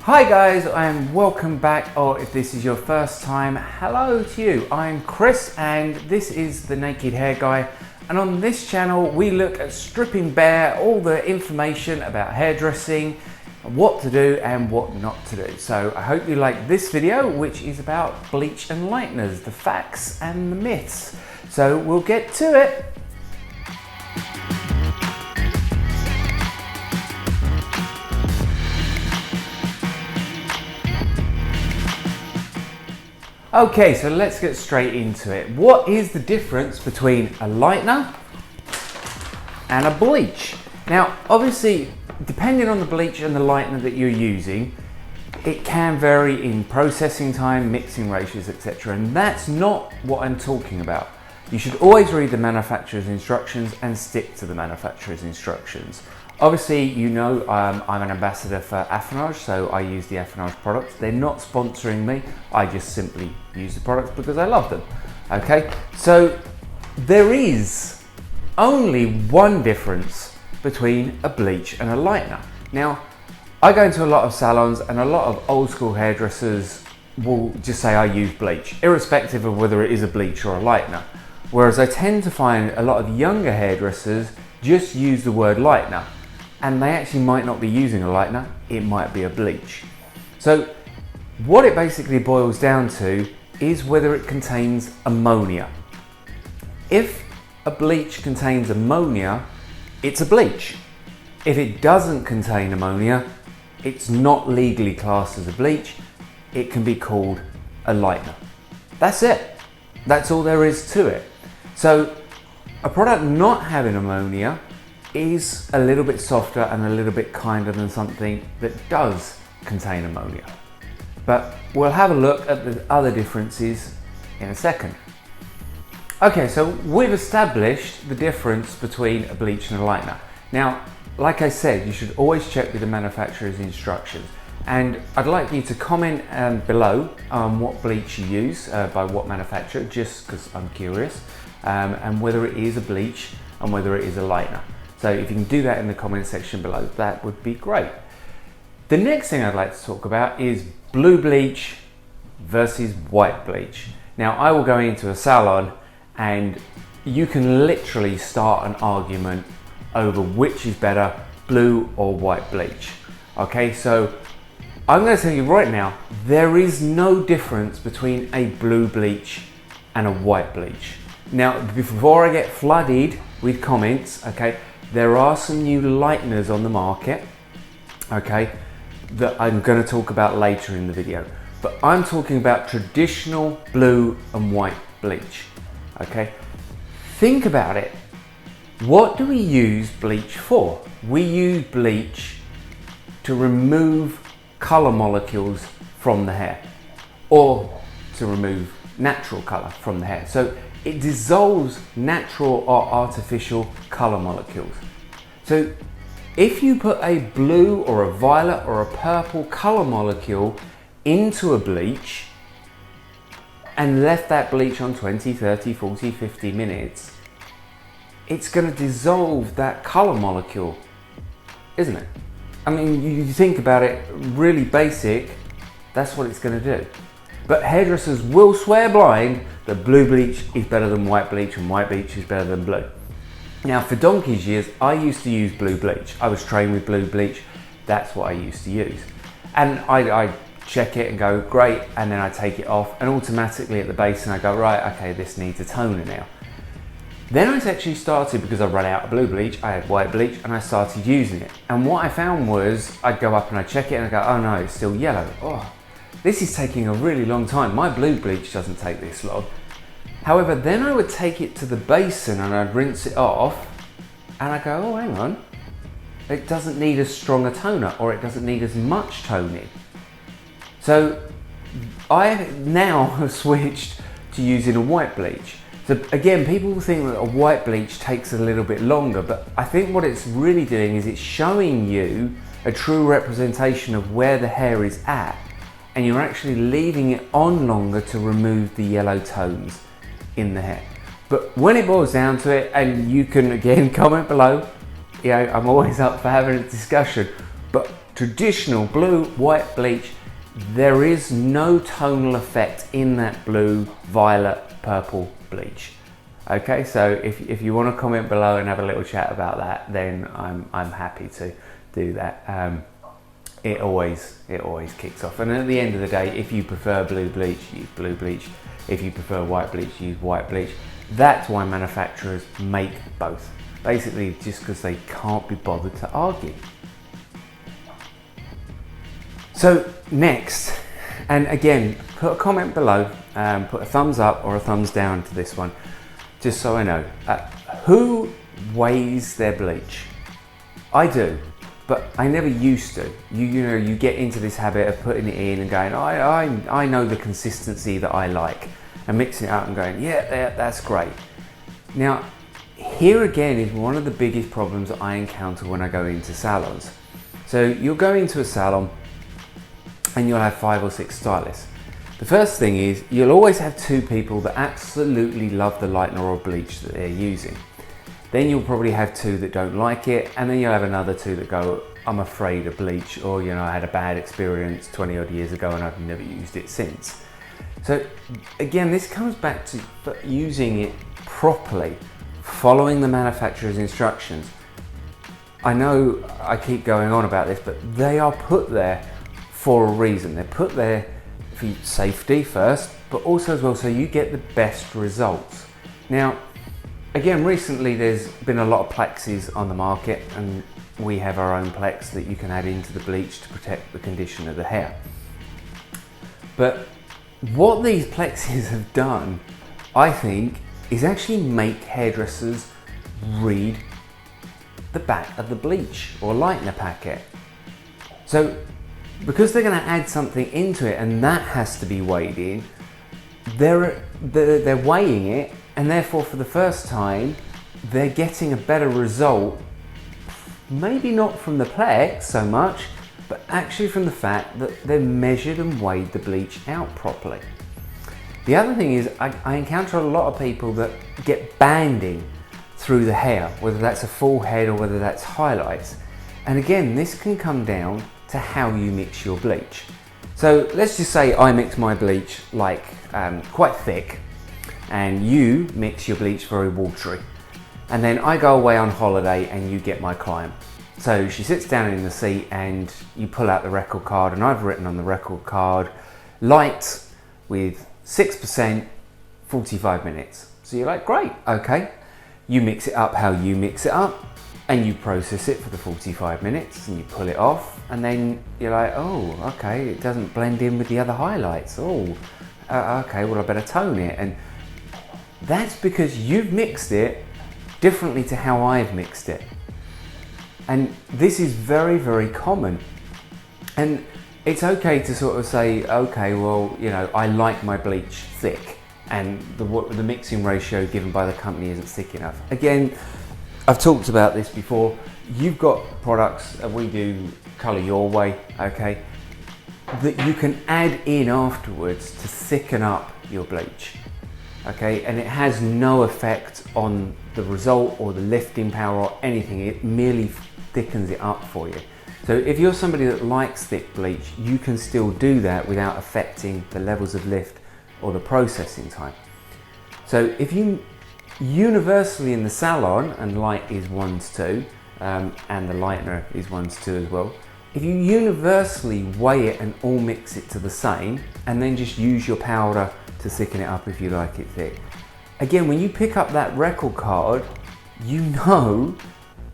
Hi guys, and welcome back, or if this is your first time, hello to you. I'm Chris and this is the Naked Hair Guy, and on this channel we look at stripping bare all the information about hairdressing, what to do and what not to do. So I hope you like this video, which is about bleach and lighteners, the facts and the myths. So we'll get to it. Okay, so let's get straight into it. What is the difference between a lightener and a bleach? Now, obviously, depending on the bleach and the lightener that you're using, it can vary in processing time, mixing ratios, etc. And that's not what I'm talking about. You should always read the manufacturer's instructions and stick to the manufacturer's instructions. Obviously, you know I'm an ambassador for Affinage, so I use the Affinage products. They're not sponsoring me, I just simply use the products because I love them. Okay, so there is only one difference between a bleach and a lightener. Now, I go into a lot of salons and a lot of old school hairdressers will just say I use bleach, irrespective of whether it is a bleach or a lightener. Whereas I tend to find a lot of younger hairdressers just use the word lightener. And they actually might not be using a lightener, it might be a bleach. So what it basically boils down to is whether it contains ammonia. If a bleach contains ammonia, it's a bleach. If it doesn't contain ammonia, it's not legally classed as a bleach. It can be called a lightener. That's it. That's all there is to it. So a product not having ammonia is a little bit softer and a little bit kinder than something that does contain ammonia. But we'll have a look at the other differences in a second. Okay, so we've established the difference between a bleach and a lightener. Now, like I said, you should always check with the manufacturer's instructions. And I'd like you to comment below what bleach you use, by what manufacturer, just because I'm curious, and whether it is a bleach and whether it is a lightener. So if you can do that in the comment section below, that would be great. The next thing I'd like to talk about is blue bleach versus white bleach. Now, I will go into a salon and you can literally start an argument over which is better, blue or white bleach. Okay, so I'm going to tell you right now, there is no difference between a blue bleach and a white bleach. Now, before I get flooded with comments, okay, there are some new lighteners on the market, okay, that I'm going to talk about later in the video. But I'm talking about traditional blue and white bleach, okay? Think about it. What do we use bleach for? We use bleach to remove color molecules from the hair, or to remove natural color from the hair. So it dissolves natural or artificial color molecules. So if you put a blue or a violet or a purple color molecule into a bleach and left that bleach on 20, 30, 40, 50 minutes, it's going to dissolve that color molecule, isn't it? I mean, you think about it, really basic, that's what it's going to do. But hairdressers will swear blind that blue bleach is better than white bleach and white bleach is better than blue. Now, for donkey's years, I used to use blue bleach. I was trained with blue bleach. That's what I used to use. And I check it and go, great, and then I take it off and automatically at the base and I go, right, okay, this needs a toner now. Then I actually started, because I ran out of blue bleach, I had white bleach and I started using it. And what I found was I'd go up and I'd check it and I go, oh no, it's still yellow. Oh, this is taking a really long time. My blue bleach doesn't take this long. However, then I would take it to the basin and I'd rinse it off and I go, oh, hang on. It doesn't need as strong a toner, or it doesn't need as much toning. So I now have switched to using a white bleach. So again, people think that a white bleach takes a little bit longer, but I think what it's really doing is it's showing you a true representation of where the hair is at, and you're actually leaving it on longer to remove the yellow tones in the hair. But when it boils down to it, and you can again comment below, I'm always up for having a discussion, but traditional blue, white bleach, there is no tonal effect in that blue, violet, purple bleach. Okay, so if you want to comment below and have a little chat about that, then I'm happy to do that. It always kicks off. And at the end of the day, if you prefer blue bleach, use blue bleach. If you prefer white bleach, use white bleach. That's why manufacturers make both. Basically, just because they can't be bothered to argue. So next, and again, put a comment below, put a thumbs up or a thumbs down to this one, just so I know. Who weighs their bleach? I do, but I never used to. You know, you get into this habit of putting it in and going, I know the consistency that I like, and mixing it up and going, yeah, that's great. Now, here again is one of the biggest problems that I encounter when I go into salons. So you'll go into a salon and you'll have 5 or 6 stylists. The first thing is you'll always have 2 people that absolutely love the lightener or bleach that they're using. Then you'll probably have 2 that don't like it, and then you'll have another 2 that go, I'm afraid of bleach, or you know, I had a bad experience 20 odd years ago and I've never used it since. So again, this comes back to using it properly, following the manufacturer's instructions. I know I keep going on about this, but they are put there for a reason. They're put there for safety first, but also as well so you get the best results. Now, again, recently there's been a lot of plexes on the market, and we have our own plex that you can add into the bleach to protect the condition of the hair. But what these plexes have done, I think, is actually make hairdressers read the back of the bleach or lightener packet. So because they're going to add something into it and that has to be weighed in, they're weighing it, and therefore for the first time they're getting a better result, maybe not from the plex so much, but actually from the fact that they've measured and weighed the bleach out properly. The other thing is I encounter a lot of people that get banding through the hair, whether that's a full head or whether that's highlights. And again, this can come down to how you mix your bleach. So let's just say I mix my bleach like quite thick, and you mix your bleach very watery. And then I go away on holiday and you get my client. So she sits down in the seat and you pull out the record card, and I've written on the record card, light with 6%, 45 minutes. So you're like, great, okay. You mix it up how you mix it up, and you process it for the 45 minutes and you pull it off, and then you're like, oh, okay, it doesn't blend in with the other highlights. Oh, okay, well I better tone it. And that's because you've mixed it differently to how I've mixed it. And this is very, very common. And it's okay to sort of say, okay, well, you know, I like my bleach thick, and the mixing ratio given by the company isn't thick enough. Again, I've talked about this before. You've got products, we do colour your way, okay, that you can add in afterwards to thicken up your bleach, okay, and it has no effect on the result or the lifting power or anything. It merely thickens it up for you. So if you're somebody that likes thick bleach, you can still do that without affecting the levels of lift or the processing time. So if you universally in the salon, and light is 1 to 2, and the lightener is 1 to 2 as well, if you universally weigh it and all mix it to the same, and then just use your powder to thicken it up if you like it thick. Again, when you pick up that record card, you know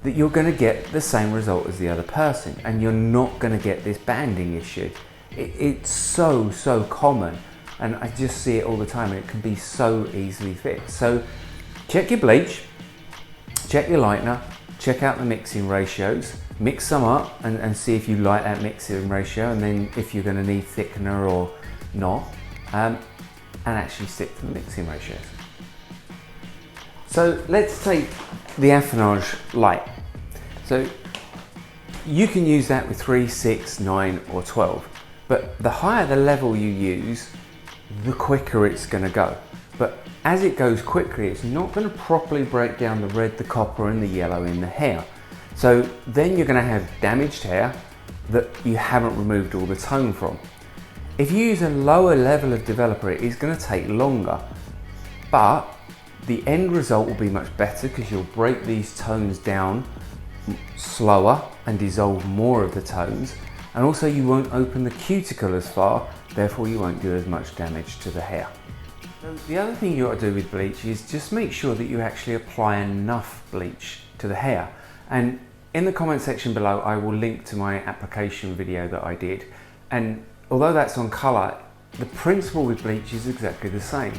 that you're going to get the same result as the other person, and you're not going to get this banding issue. It's so common, and I just see it all the time, and it can be so easily fixed. So check your bleach, check your lightener, check out the mixing ratios, mix some up and see if you like that mixing ratio, and then if you're going to need thickener or not, and actually stick to the mixing ratios. So let's take the affinage light. So you can use that with 3, 6, 9 or 12, but the higher the level you use, the quicker it's going to go. But as it goes quickly, it's not going to properly break down the red, the copper and the yellow in the hair. So then you're going to have damaged hair, that you haven't removed all the tone from. If you use a lower level of developer, it is going to take longer, but the end result will be much better because you'll break these tones down slower and dissolve more of the tones, and also you won't open the cuticle as far, therefore you won't do as much damage to the hair. So the other thing you ought to do with bleach is just make sure that you actually apply enough bleach to the hair. And in the comment section below I will link to my application video that I did, and although that's on colour, the principle with bleach is exactly the same.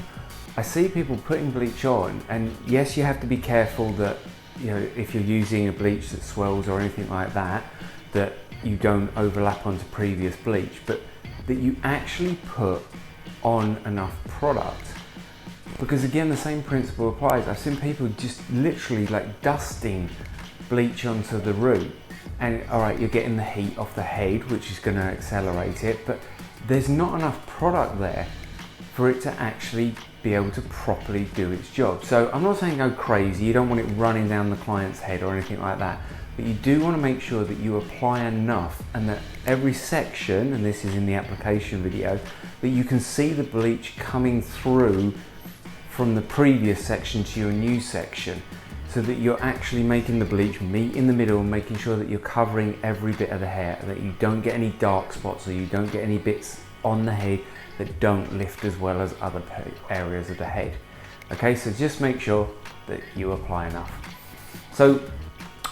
I see people putting bleach on, and yes, you have to be careful that, you know, if you're using a bleach that swells or anything like that, that you don't overlap onto previous bleach, but that you actually put on enough product. Because again, the same principle applies. I've seen people just literally like dusting bleach onto the root, and all right, you're getting the heat off the head, which is going to accelerate it, but there's not enough product there for it to actually be able to properly do its job. So I'm not saying go crazy, you don't want it running down the client's head or anything like that, but you do want to make sure that you apply enough, and that every section, and this is in the application video, that you can see the bleach coming through from the previous section to your new section, so that you're actually making the bleach meet in the middle and making sure that you're covering every bit of the hair, and that you don't get any dark spots or you don't get any bits on the head that don't lift as well as other areas of the head. Okay, so just make sure that you apply enough. So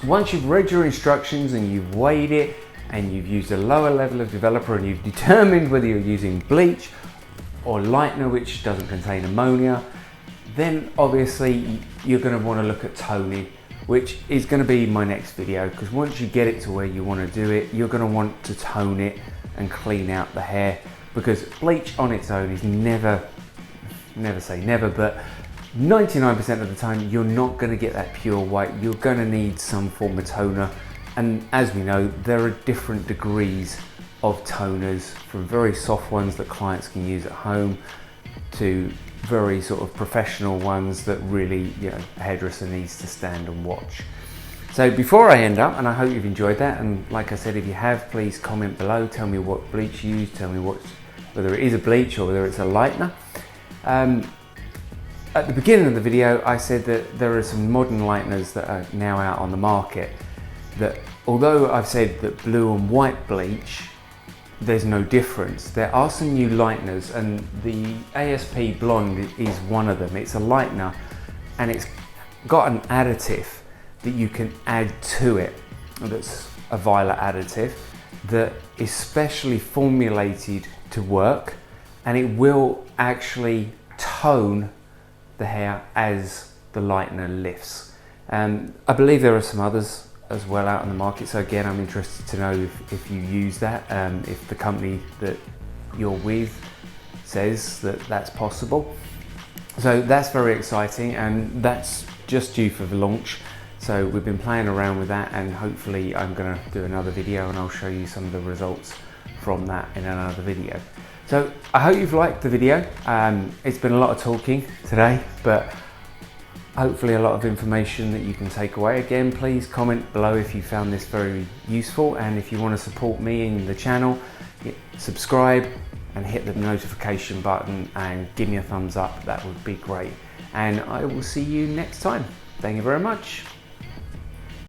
once you've read your instructions and you've weighed it and you've used a lower level of developer and you've determined whether you're using bleach or lightener, which doesn't contain ammonia, then obviously you're going to want to look at toning, which is going to be my next video, because once you get it to where you want to do it, you're going to want to tone it and clean out the hair, because bleach on its own is never say never, but 99% of the time you're not going to get that pure white. You're going to need some form of toner, and as we know, there are different degrees of toners, from very soft ones that clients can use at home to very sort of professional ones that really, you know, a hairdresser needs to stand and watch. So before I end up, and I hope you've enjoyed that, and like I said, if you have, please comment below, tell me what bleach you use, tell me whether it is a bleach or whether it's a lightener. At the beginning of the video I said that there are some modern lighteners that are now out on the market, that although I've said that blue and white bleach, there's no difference. There are some new lighteners, and the ASP Blonde is one of them. It's a lightener and it's got an additive that you can add to it, that's a violet additive that is specially formulated to work, and it will actually tone the hair as the lightener lifts. I believe there are some others as well out in the market, so again, I'm interested to know if you use that, if the company that you're with says that that's possible. So that's very exciting, and that's just due for the launch. So we've been playing around with that, and hopefully I'm going to do another video and I'll show you some of the results from that in another video. So I hope you've liked the video. It's been a lot of talking today, but hopefully a lot of information that you can take away. Again, please comment below if you found this very useful, and if you want to support me in the channel, subscribe and hit the notification button and give me a thumbs up. That would be great, and I will see you next time. Thank you very much.